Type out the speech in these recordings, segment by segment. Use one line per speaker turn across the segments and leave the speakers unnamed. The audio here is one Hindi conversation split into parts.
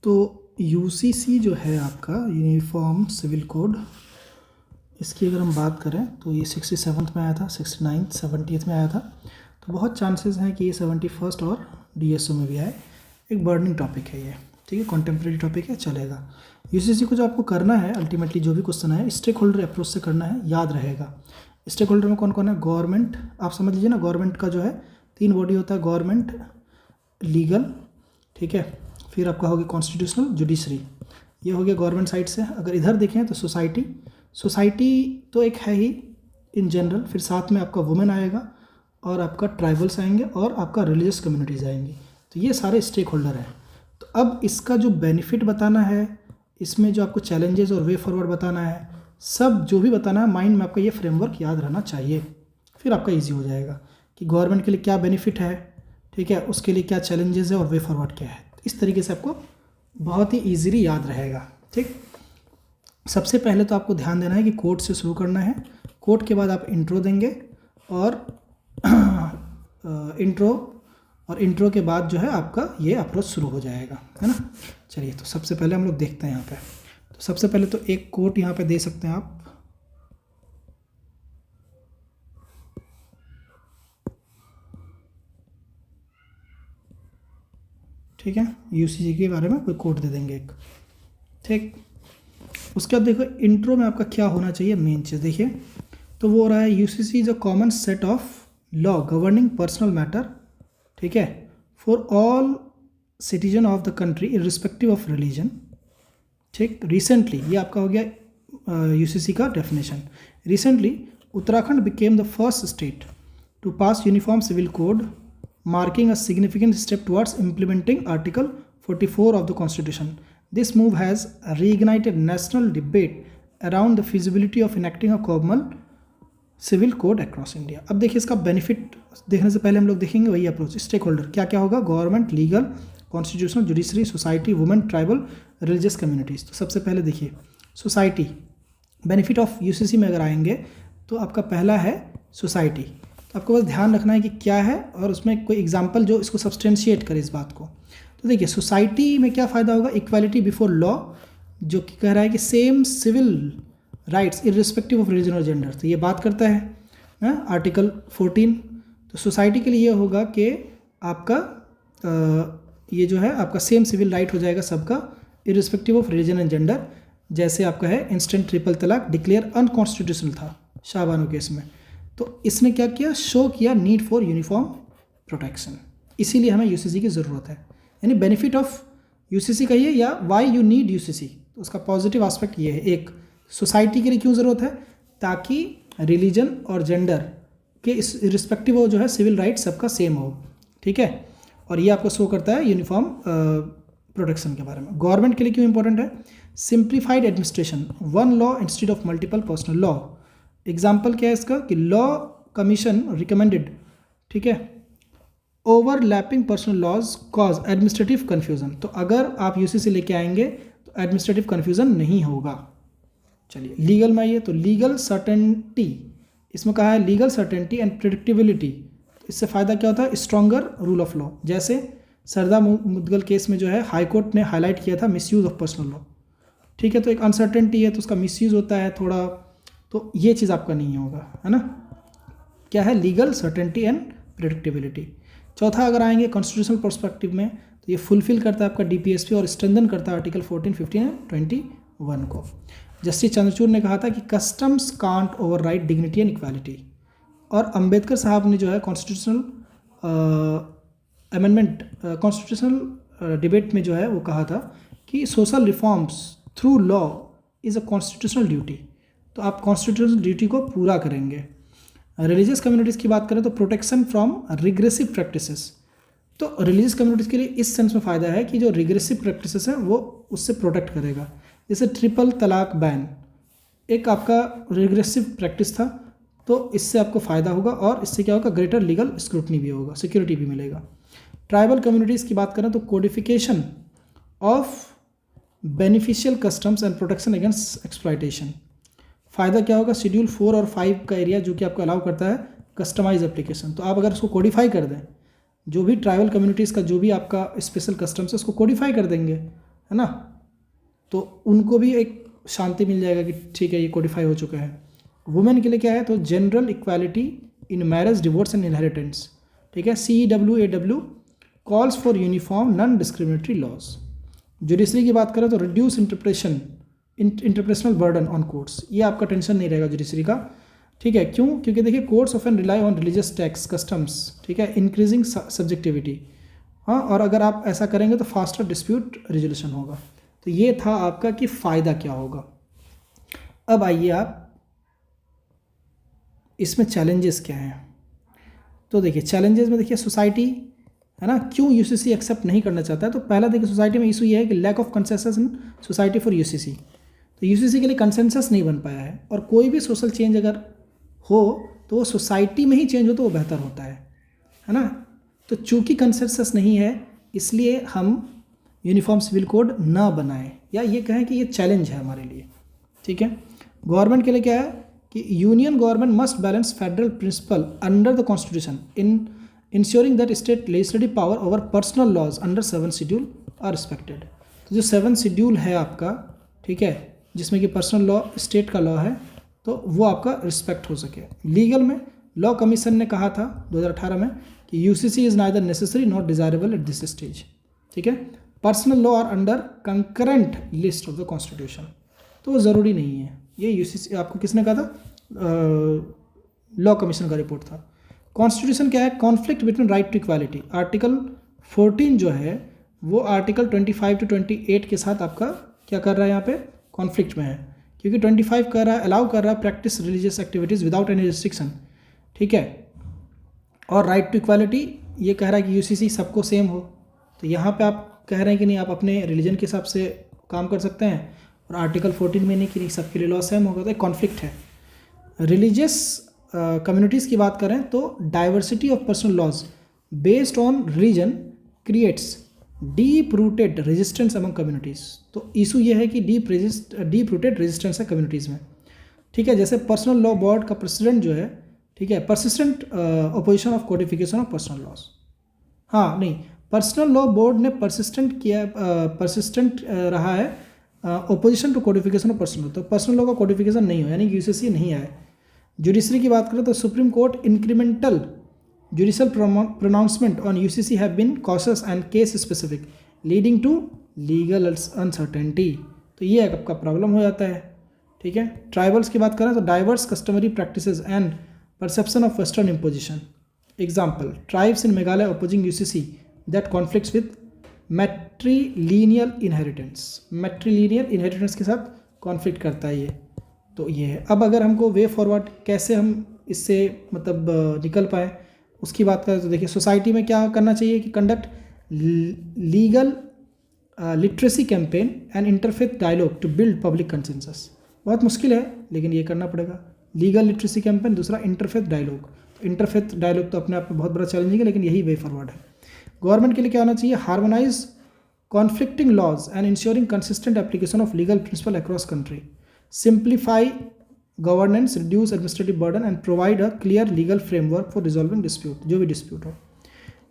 तो यूसीसी जो है आपका यूनिफॉर्म सिविल कोड, इसकी अगर हम बात करें तो ये 67th में आया था, 69th 70th में आया था। तो बहुत चांसेस हैं कि ये 71st और डीएसओ में भी आए। एक बर्निंग टॉपिक है ये, ठीक है, कॉन्टेम्प्रेरी टॉपिक है, चलेगा। यूसीसी को जो आपको करना है अल्टीमेटली जो भी क्वेश्चन है स्टेक होल्डर अप्रोच से करना है, याद रहेगा। स्टेक होल्डर में कौन कौन है? गवर्नमेंट, आप समझ लीजिए ना, गवर्नमेंट का जो है 3 बॉडी होता है, गवर्नमेंट, लीगल, ठीक है, फिर आपका हो गया कॉन्स्टिट्यूशनल, जुडिशरी, ये हो गया गवर्नमेंट साइड से। अगर इधर देखें तो सोसाइटी तो एक है ही इन जनरल, फिर साथ में आपका वुमेन आएगा और आपका ट्राइबल्स आएंगे और आपका रिलीजियस कम्युनिटीज़ आएंगी। तो ये सारे स्टेक होल्डर हैं। तो अब इसका जो बेनिफिट बताना है, इसमें जो आपको चैलेंजेस और वे फॉरवर्ड बताना है, सब जो भी बताना है, माइंड में आपका ये फ्रेमवर्क याद रहना चाहिए। फिर आपका ईजी हो जाएगा कि गवर्नमेंट के लिए क्या बेनिफिट है, ठीक है, उसके लिए क्या चैलेंजेस है और वे फॉरवर्ड क्या है। इस तरीके से आपको बहुत ही ईजीली याद रहेगा, ठीक। सबसे पहले तो आपको ध्यान देना है कि कोड से शुरू करना है। कोड के बाद आप इंट्रो देंगे और इंट्रो के बाद जो है आपका ये अप्रोच शुरू हो जाएगा, है ना। चलिए, तो सबसे पहले हम लोग देखते हैं यहाँ पे। तो सबसे पहले तो एक कोट यहाँ पे दे सकते हैं आप, ठीक है, यूसीसी के बारे में कोई कोड दे देंगे एक, ठीक। उसके बाद देखो इंट्रो में आपका क्या होना चाहिए, मेन चीज़ देखिए। तो वो हो रहा है UCC is a common set of law governing personal matter, ठीक है, for all citizen of the country irrespective of religion, ठीक। रिसेंटली, ये आपका हो गया यूसीसी का definition. Recently Uttarakhand became the first state to pass uniform civil code, marking a significant step towards implementing Article 44 of the Constitution. This move has reignited national debate around the feasibility of enacting a common civil code across India. अब देखिए इसका बेनिफिट देखने से पहले हम लोग देखेंगे वही अप्रोच। स्टेक होल्डर क्या क्या होगा? Government, legal, constitutional, judiciary, society, women, tribal, religious communities. तो सबसे पहले देखिए सोसाइटी, बेनिफिट ऑफ यूसीसी में अगर आएंगे तो आपका पहला है सोसाइटी। आपको बस ध्यान रखना है कि क्या है और उसमें कोई एग्जांपल जो इसको सब्सटेंशिएट करे इस बात को। तो देखिए सोसाइटी में क्या फ़ायदा होगा? इक्वालिटी बिफोर लॉ, जो कि कह रहा है कि same civil rights irrespective of religion और जेंडर। तो ये बात करता है आर्टिकल 14। तो सोसाइटी के लिए ये होगा कि आपका ये जो है आपका सेम सिविल राइट हो जाएगा सबका, irrespective of religion and gender. जैसे आपका है इंस्टेंट ट्रिपल तलाक डिक्लेयर अनकॉन्स्टिट्यूशनल था शाहबानो केस में, तो इसने क्या किया? शो किया नीड फॉर यूनिफॉर्म प्रोटेक्शन, इसीलिए हमें यूसीसी की ज़रूरत है। यानी बेनिफिट ऑफ यूसीसी कहिए या व्हाई यू नीड यूसीसी, तो उसका पॉजिटिव एस्पेक्ट ये है। एक, सोसाइटी के लिए क्यों ज़रूरत है? ताकि रिलीजन और जेंडर के इस रिस्पेक्टिव हो जो है सिविल राइट सबका सेम हो, ठीक है। और ये आपको शो करता है यूनिफॉर्म प्रोटेक्शन के बारे में। गवर्नमेंट के लिए क्यों इंपॉर्टेंट है? Simplified administration, one law instead of multiple personal law. Example क्या है इसका कि लॉ कमीशन रिकमेंडेड, ठीक है, overlapping personal laws cause administrative confusion. तो अगर आप यूसीसी लेके आएंगे तो एडमिनिस्ट्रेटिव कन्फ्यूजन नहीं होगा। चलिए लीगल में आइए, तो लीगल सर्टेनिटी, इसमें कहा है लीगल सर्टेनिटी एंड प्रेडिक्टेबिलिटी। इससे फ़ायदा क्या होता है? Stronger rule of law. जैसे सरदा मुदगल केस में जो है हाई कोर्ट ने हाईलाइट किया था मिसयूज़ ऑफ पर्सनल लॉ, ठीक है। तो एक अनसर्टेनिटी है तो उसका मिसयूज़ होता है थोड़ा, तो ये चीज़ आपका नहीं होगा, है ना। क्या है? Legal certainty and predictability. चौथा अगर आएंगे कॉन्स्टिट्यूशनल पर्सपेक्टिव में, तो ये फुलफिल करता है आपका डीपीएसपी और स्ट्रेंथन करता है आर्टिकल 14, 15 एंड 21 को। जस्टिस चंद्रचूड़ ने कहा था कि customs can't override dignity and equality. और अंबेडकर साहब ने जो है कॉन्स्टिट्यूशनल अमेंडमेंट, कॉन्स्टिट्यूशनल डिबेट में जो है वो कहा था कि social reforms through law is a constitutional duty. तो आप कॉन्स्टिट्यूशनल ड्यूटी को पूरा करेंगे। रिलीजियस कम्युनिटीज़ की बात करें तो प्रोटेक्शन फ्रॉम रिग्रेसिव प्रैक्टिसेस। तो रिलीजियस कम्युनिटीज़ के लिए इस सेंस में फ़ायदा है कि जो रिग्रेसिव प्रैक्टिसेस हैं वो उससे प्रोटेक्ट करेगा। जैसे ट्रिपल तलाक बैन एक आपका रिग्रेसिव प्रैक्टिस था, तो इससे आपको फ़ायदा होगा और इससे क्या होगा? ग्रेटर लीगल स्क्रूटनी भी होगा, सिक्योरिटी भी मिलेगा। ट्राइबल कम्युनिटीज़ की बात करें तो codification of beneficial customs and protection against exploitation. फ़ायदा क्या होगा? शेड्यूल 4 और 5 का एरिया जो कि आपको अलाउ करता है कस्टमाइज एप्लीकेशन। तो आप अगर उसको कोडिफाई कर दें, जो भी ट्राइबल कम्युनिटीज़ का जो भी आपका स्पेशल कस्टम्स है उसको कोडिफाई कर देंगे, है ना, तो उनको भी एक शांति मिल जाएगा कि ठीक है ये कोडिफाई हो चुका है। वुमेन के लिए क्या है, तो general equality in marriage, divorce and inheritance, ठीक है। CEWAW calls for uniform non discriminatory laws. Judiciary की बात करें तो reduce interpretational burden on courts, ये आपका टेंशन नहीं रहेगा जुडिशरी का, ठीक है। क्यों? क्योंकि देखिए courts often rely on religious texts customs, ठीक है, इंक्रीजिंग सब्जेक्टिविटी। हाँ, और अगर आप ऐसा करेंगे तो फास्टर डिस्प्यूट रिजोल्यूशन होगा। तो ये था आपका कि फ़ायदा क्या होगा। अब आइए आप इसमें चैलेंजेस क्या हैं। तो देखिए चैलेंजेस में देखिए सोसाइटी, है ना, क्यों यूसीसी एक्सेप्ट नहीं करना चाहता है। तो पहला देखिए सोसाइटी में इशू ये है कि lack of consensus in society for UCC. तो यूसीसी के लिए कंसेंसस नहीं बन पाया है, और कोई भी सोशल चेंज अगर हो तो वो सोसाइटी में ही चेंज हो तो वो बेहतर होता है ना। तो चूंकि कंसेंसस नहीं है इसलिए हम यूनिफॉर्म सिविल कोड ना बनाएं, या ये कहें कि ये चैलेंज है हमारे लिए, ठीक है। गवर्नमेंट के लिए क्या है कि union government must balance federal principle under the constitution in ensuring that state legislative power over personal laws under 7 schedule are respected. तो जो 7 शेड्यूल है आपका, ठीक है, जिसमें कि पर्सनल लॉ स्टेट का लॉ है, तो वो आपका रिस्पेक्ट हो सके। लीगल में लॉ कमीशन ने कहा था 2018 में कि UCC is neither necessary not desirable at this stage, ठीक है। Personal law are under concurrent list of the constitution, तो वो ज़रूरी नहीं है। ये यूसीसी आपको किसने कहा था? लॉ कमीशन का रिपोर्ट था। कॉन्स्टिट्यूशन क्या है? Conflict between right to equality. Article 14 जो है वो आर्टिकल 25 to 28 के साथ आपका क्या कर रहा है, यहाँ पे कॉन्फ्लिक्ट में है, क्योंकि 25 कर रहा है, अलाउ कर रहा है practice religious activities without any restriction, ठीक है, और राइट टू इक्वालिटी ये कह रहा है कि यूसीसी सबको सेम हो। तो यहाँ पे आप कह रहे हैं कि नहीं, आप अपने रिलीजन के हिसाब से काम कर सकते हैं, और आर्टिकल 14 में नहीं कि नहीं सबके लिए लॉ सेम होगा, तो एक कॉन्फ्लिक्ट है। रिलीजियस कम्युनिटीज़ की बात करें तो diversity of personal laws based on religion creates deep rooted resistance among communities. तो इशू ये है कि डीप रूटेड रेजिस्टेंस है कम्युनिटीज़ में, ठीक है। जैसे पर्सनल लॉ बोर्ड का प्रेसिडेंट जो है, ठीक है, persistent opposition of codification of personal laws. हाँ नहीं, पर्सनल लॉ बोर्ड ने परसिस्टेंट रहा है opposition to codification of personal law. तो पर्सनल लॉ का कोडिफिकेशन नहीं हो, यानी यूसीसी नहीं आए। जुडिशरी की बात करें तो Supreme Court incremental judicial pronouncement on UCC have been cautious and case specific leading to legal uncertainty. तो ये आपका प्रॉब्लम हो जाता है, ठीक है। ट्राइबल्स की बात करें तो diverse customary practices and perception of western imposition. Example, tribes in Meghalaya opposing UCC that conflicts with matrilineal inheritance. Matrilineal inheritance के साथ कॉन्फ्लिक्ट करता है ये, तो ये है। अब अगर हमको वे फॉरवर्ड कैसे हम इससे मतलब निकल पाए उसकी बात करें तो देखिए सोसाइटी में क्या करना चाहिए कि conduct legal literacy campaign and interfaith dialogue to build public consensus. बहुत मुश्किल है लेकिन ये करना पड़ेगा। लीगल लिटरेसी कैंपेन, दूसरा इंटरफेथ डायलॉग। इंटरफेथ डायलॉग तो अपने आप में बहुत बड़ा चैलेंजिंग है, लेकिन यही वे फॉरवर्ड है। गवर्नमेंट के लिए क्या होना चाहिए? Harmonise conflicting laws and ensuring consistent application of legal principle across country, simplify governance, reduce administrative burden and provide a clear legal framework for resolving dispute, जो भी डिस्प्यूट हो।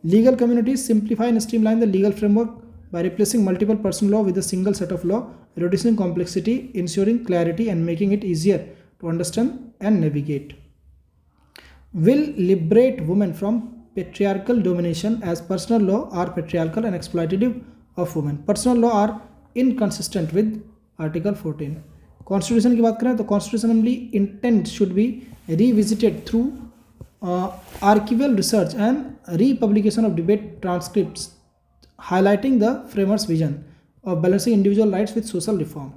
Legal communities simplify and streamline the legal framework by replacing multiple personal law with a single set of law, reducing complexity, ensuring clarity and making it easier to understand and navigate. Will liberate women from patriarchal domination as personal law are patriarchal and exploitative of women. Personal law are inconsistent with Article 14. Constitution की बात करें तो constitutionally intent should be revisited through archival research and republication of debate transcripts highlighting the framers' vision of balancing individual rights with social reform.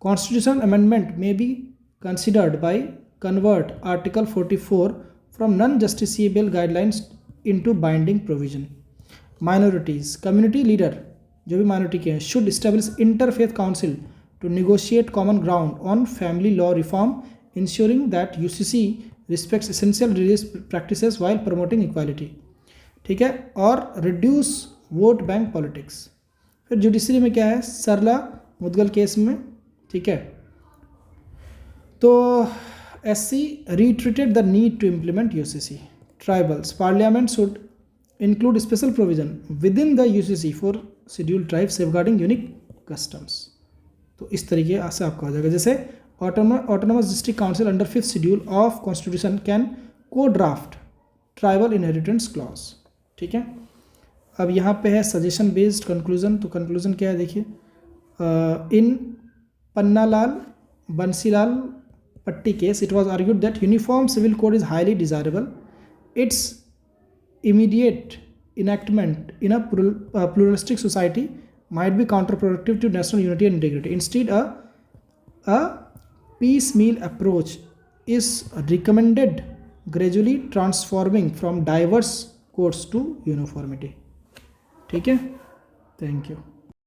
Constitutional amendment may be considered by convert Article 44 from non-justiciable guidelines into binding provision. Minorities, community leader जो भी minority के हैं should establish interfaith council to negotiate common ground on family law reform, ensuring that UCC respects essential religious practices while promoting equality. ठीक है, और reduce वोट बैंक पॉलिटिक्स। फिर जुडिशरी में क्या है? सरला मुदगल केस में, ठीक है, तो SC reiterated the need to implement UCC. Tribals, parliament should include special provision within the UCC for scheduled tribe safeguarding unique customs. तो इस तरीके से आपका हो जाएगा। जैसे autonomous district council under 5th schedule of constitution can co draft tribal inheritance clause. ठीक है, अब यहाँ पे है सजेशन बेस्ड कंक्लूजन। तो कंक्लूजन क्या है देखिए, इन पन्नालाल बंसीलाल पट्टी case, it was argued that uniform civil code is highly desirable. Its immediate enactment in a pluralistic society might be counterproductive to national unity and integrity. Instead, a piecemeal approach is recommended, gradually transforming from diverse codes to uniformity. ठीक है, थैंक यू।